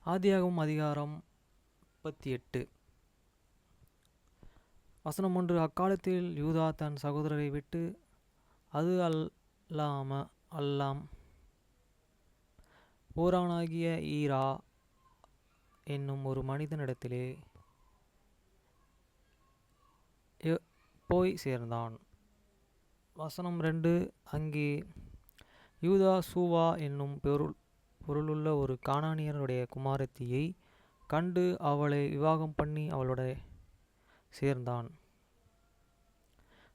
ஆதியாகமம் அதிகாரம் 38 வசனம் 1. அக்காலத்தில் யூதா தன் சகோதரரை விட்டு அது அல்லாம் ஊரானாகிய ஈரா என்னும் ஒரு மனிதனிடத்திலே போய் சேர்ந்தான். வசனம் 2. அங்கே யூதா சூவா என்னும் பொருளுள்ள ஒரு கானானியருடைய குமாரத்தியை கண்டு அவளை விவாகம் பண்ணி அவளுடைய சேர்ந்தான்.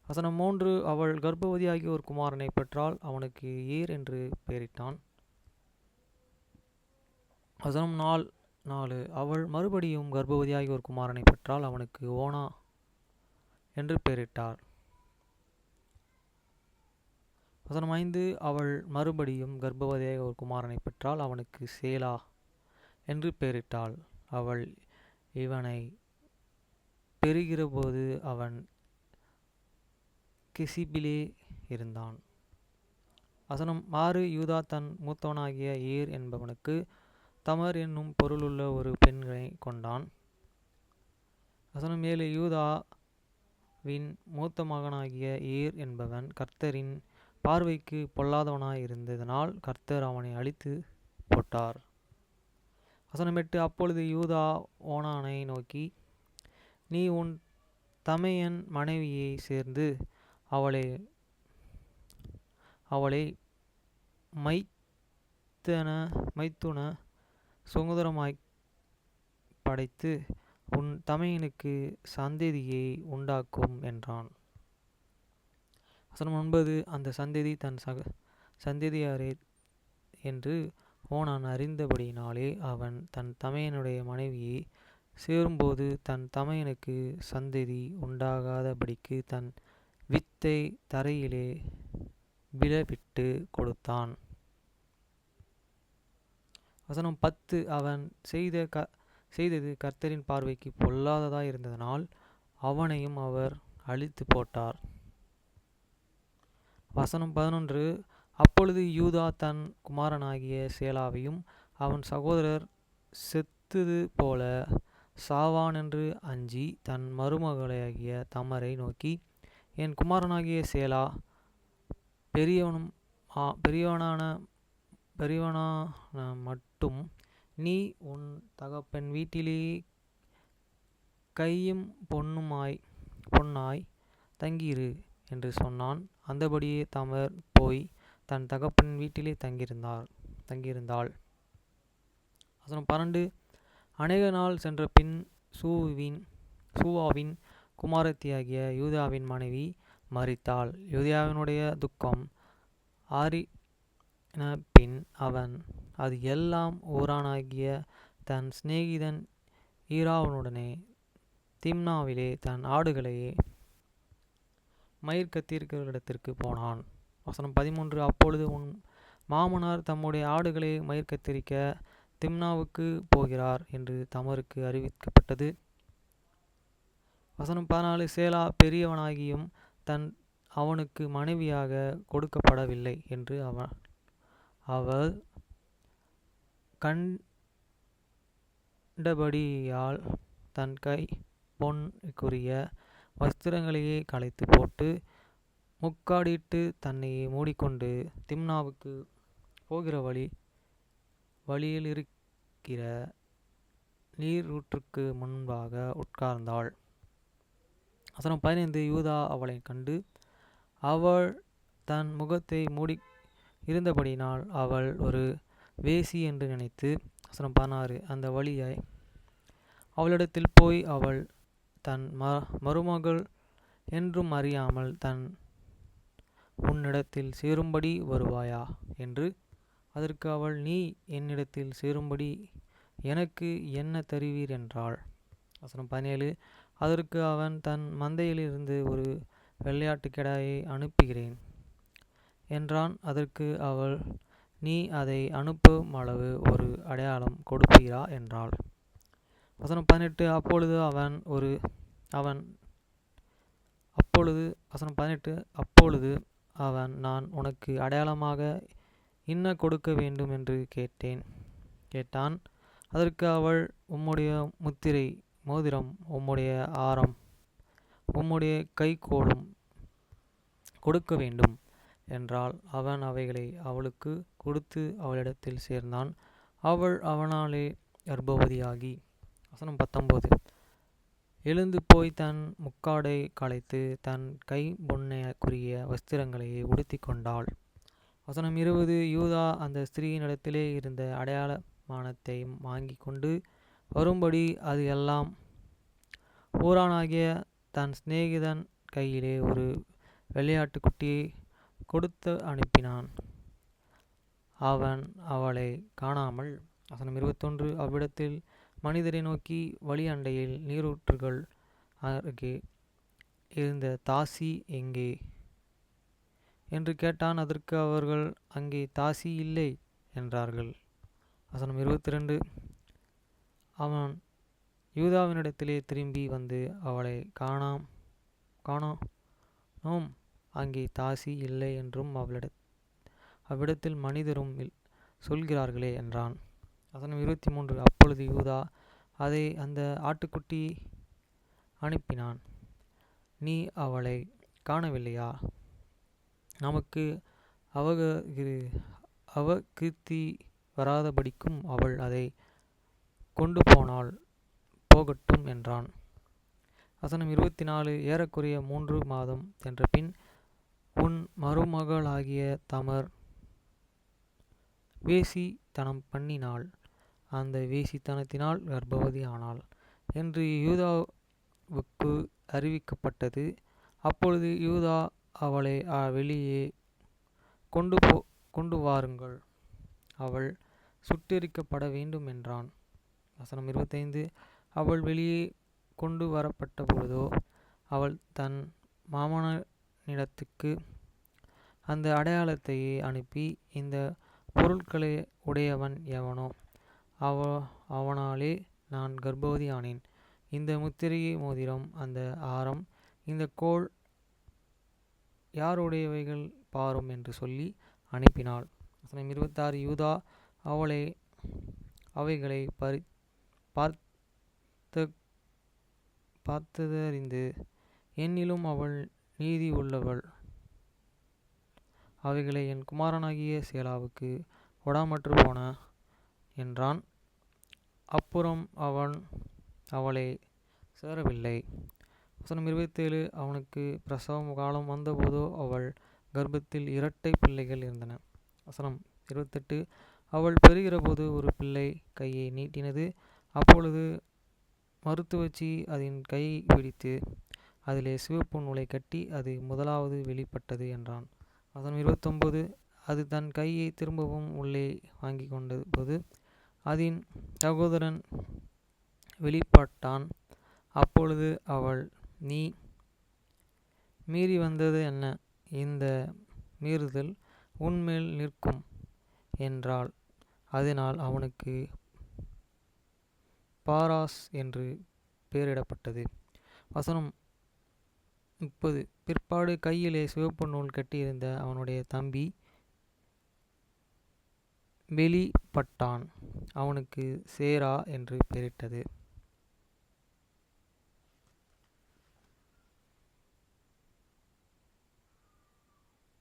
வசனம் 3. அவள் கர்ப்பவதியாகிய ஒரு குமாரனை பெற்றாள், அவனுக்கு ஏர் என்று பெயரிட்டான். வசனம் 4. அவள் மறுபடியும் கர்ப்பவதியாகிய ஒரு குமாரனை பெற்றாள், அவனுக்கு ஓனா என்று பெயரிட்டார். வசனம் 5. அவள் மறுபடியும் கர்ப்பவதியாகிய ஒரு குமாரனை பெற்றாள், அவனுக்கு சேலா என்று பெயரிட்டாள். அவள் இவனை பெறுகிறபோது அவன் கெசிபிலே இருந்தான். வசனம் 6. யூதா தன் மூத்தவனாகிய ஏர் என்பவனுக்கு தமர் என்னும் பொருளுள்ள ஒரு பெண்ணை கொண்டான். வசனம் 7. யூதாவின் மூத்த மகனாகிய ஏர் என்பவன் கர்த்தரின் பார்வைக்கு பொல்லாதவனாய் இருந்ததினால் கர்த்தர் அவனை அழித்து போட்டார். வசனம் 8. அப்பொழுது யூதா ஓனானை நோக்கி, நீ உன் தமையன் மனைவியை சேர்ந்து அவளை மைத்துன சுதந்திரமாய்ப் படைத்து உன் தமையனுக்கு சந்ததியை உண்டாக்கும் என்றான். வசனம் 9. அந்த சந்ததி தன் சந்ததியாரே என்று ஓனான் அறிந்தபடியினாலே அவன் தன் தமையனுடைய மனைவியை சேரும்போது தன் தமையனுக்கு சந்ததி உண்டாகாதபடிக்கு தன் வித்தை தரையிலே விழவிட்டு கொடுத்தான். வசனம் 10. அவன் செய்தது கர்த்தரின் பார்வைக்கு பொல்லாததாய் இருந்ததனால் அவனையும் அவர் அழித்து போட்டார். வசனம் 11. அப்பொழுது யூதா தன் குமாரனாகிய சேலாவையும் அவன் சகோதரர் செத்தது போல சாவானென்று அஞ்சி தன் மருமகளாகிய தமரை நோக்கி, என் குமாரனாகிய சேலா பெரியவனான மட்டும் நீ உன் தகப்பன் வீட்டிலே கையும் பொன்னாய் தங்கியிரு என்று சொன்னான். அந்தபடியே தமர் போய் தன் தகப்பன் வீட்டிலே தங்கியிருந்தாள். வசனம் 12. அநேக நாள் சென்ற பின் சூவாவின் குமாரத்தியாகிய யூதாவின் மனைவி மரித்தாள். யூதாவினுடைய துக்கம் ஆறின பின் அவன் அது எல்லாம் ஊரானாகிய தன் சிநேகிதன் ஈராவுடனே திம்னாவிலே தன் ஆடுகளையே மயிர்கத்தரிக்கிறவரிடத்திற்கு போனான். வசனம் 13. அப்பொழுது உன் மாமனார் தம்முடைய ஆடுகளை மயிர்கத்தரிக்க திம்னாவுக்கு போகிறார் என்று தமருக்கு அறிவிக்கப்பட்டது. வசனம் 14. சேலா பெரியவனாகியும் அவனுக்கு மனைவியாக கொடுக்கப்படவில்லை என்று அவள் கண்டபடியால் தன் கை பொன்னுக்குரிய வஸ்திரங்களையே களைத்து போட்டு முக்காடிட்டு தன்னையே மூடிக்கொண்டு திம்னாவுக்கு போகிற வழியிலிருக்கிற நீரூற்றுக்கு முன்பாக உட்கார்ந்தாள். வசனம் 15. யூதா அவளை கண்டு அவள் தன் முகத்தை மூடி இருந்தபடியினால் அவள் ஒரு வேசி என்று நினைத்து. வசனம் 16. அந்த வழியாய் அவளிடத்தில் போய் அவள் தன் மருமகள் என்றும் அறியாமல் உன்னிடத்தில் சேரும்படி வருவாயா என்று. அதற்கு அவள், நீ என்னிடத்தில் சேரும்படி எனக்கு என்ன தருவீர் என்றாள். வசனம் 17. அதற்கு அவன், தன் மந்தையிலிருந்து ஒரு வெள்ளாட்டுக்கிடாயை அனுப்புகிறேன் என்றான். அதற்கு அவள், நீ அதை அனுப்பும் அளவு ஒரு அடையாளம் கொடுப்பீரா என்றாள். வசனம் 18. அப்பொழுது அவன், நான் உனக்கு அடையாளமாக இன்ன கொடுக்க வேண்டும் என்று கேட்டான். அதற்கு அவள், உம்முடைய முத்திரை மோதிரம், உம்முடைய ஆரம், உம்முடைய கைக்கோலும் கொடுக்க வேண்டும் என்றாள். அவன் அவைகளை அவளுக்கு கொடுத்து அவளிடத்தில் சேர்ந்தான். அவள் அவனாலே கர்ப்பவதியாகி. வசனம் 19. எழுந்து போய் தன் முக்காடை களைத்து தன் கை பொன்னைக்குரிய வஸ்திரங்களையே உடுத்தி கொண்டாள். வசனம் 20. யூதா அந்த ஸ்திரீயினிடத்திலே இருந்த அடையாளமானத்தை வாங்கி கொண்டு வரும்படி அது எல்லாம் ஊரானாகிய தன் சிநேகிதன் கையிலே ஒரு வெள்ளையாட்டுக்குட்டியை கொடுத்து அனுப்பினான். அவன் அவளை காணாமல். வசனம் 21. அவ்விடத்தில் மனிதரை நோக்கி, வழி அண்டையில் நீரூற்றுகள் அருகே இருந்த தாசி எங்கே என்று கேட்டான். அதற்கு அவர்கள், அங்கே தாசி இல்லை என்றார்கள். வசனம் 22. அவன் யூதாவினிடத்திலே திரும்பி வந்து அவளை காணோம், அங்கே தாசி இல்லை என்றும் அவ்விடத்தில் மனிதரும் சொல்கிறார்களே என்றான். வசனம் 23. அப்பொழுது யூதா அதை அந்த ஆட்டுக்குட்டி அனுப்பினான். நீ அவளை காணவில்லையா? நமக்கு அவகீர்த்தி வராதபடிக்கும் அவள் அதை கொண்டு போகட்டும் என்றான். வசனம் 24. ஏறக்குறைய 3 மாதம் சென்ற பின் உன் மருமகளாகிய தமர் வேசித்தனம் பண்ணினாள், அந்த வேசித்தனத்தினால் கர்ப்பவதி ஆனாள் என்று யூதாவுக்கு அறிவிக்கப்பட்டது. அப்பொழுது யூதா அவளை வெளியே கொண்டு வாருங்கள், அவள் சுட்டெரிக்கப்பட வேண்டும் என்றான். வசனம் 25. அவள் வெளியே கொண்டு வரப்பட்ட பொழுதோ அவள் தன் மாமனிடத்துக்கு அந்த அடையாளத்தையே அனுப்பி, இந்த பொருட்களை உடையவன் எவனோ அவனாலே நான் கர்ப்பவதி ஆனேன். இந்த முத்திரையை மோதிரம், அந்த ஆரம், இந்த கோல் யாருடையவைகள் பாரும் என்று சொல்லி அனுப்பினாள். வசனம் 26. யூதா அவைகளை பார்த்ததறிந்து, என்னிலும் அவள் நீதி உள்ளவள், அவைகளை என் குமாரனாகிய சேலாவுக்கு கொடாமற்று போன என்றான். அப்புறம் அவன் அவளை சேரவில்லை. வசனம் 27. அவனுக்கு பிரசவ காலம் வந்தபோதோ அவள் கர்ப்பத்தில் 2 பிள்ளைகள் இருந்தன. வசனம் 28. அவள் பெறுகிறபோது ஒரு பிள்ளை கையை நீட்டினது. அப்பொழுது மருத்துவச்சி அதன் கையை பிடித்து அதிலே சிவப்பு நூலை கட்டி, அது முதலாவது வெளிப்பட்டது என்றான். வசனம் 29. அது தன் கையை திரும்பவும் உள்ளே வாங்கி கொண்டபோது அதன் சகோதரன் வெளிப்பட்டான். அப்பொழுது அவள், நீ மீறி வந்தது என்ன? இந்த மீறுதல் உன்மேல் நிற்கும் என்றாள். அதனால் அவனுக்கு பாராஸ் என்று பெயரிடப்பட்டது. வசனம் 30. பிற்பாடு கையிலே சிவப்பு நூல் கட்டியிருந்த அவனுடைய தம்பி வெளிப்பட்டான். அவனுக்கு சேரா என்று பெயரிட்டது.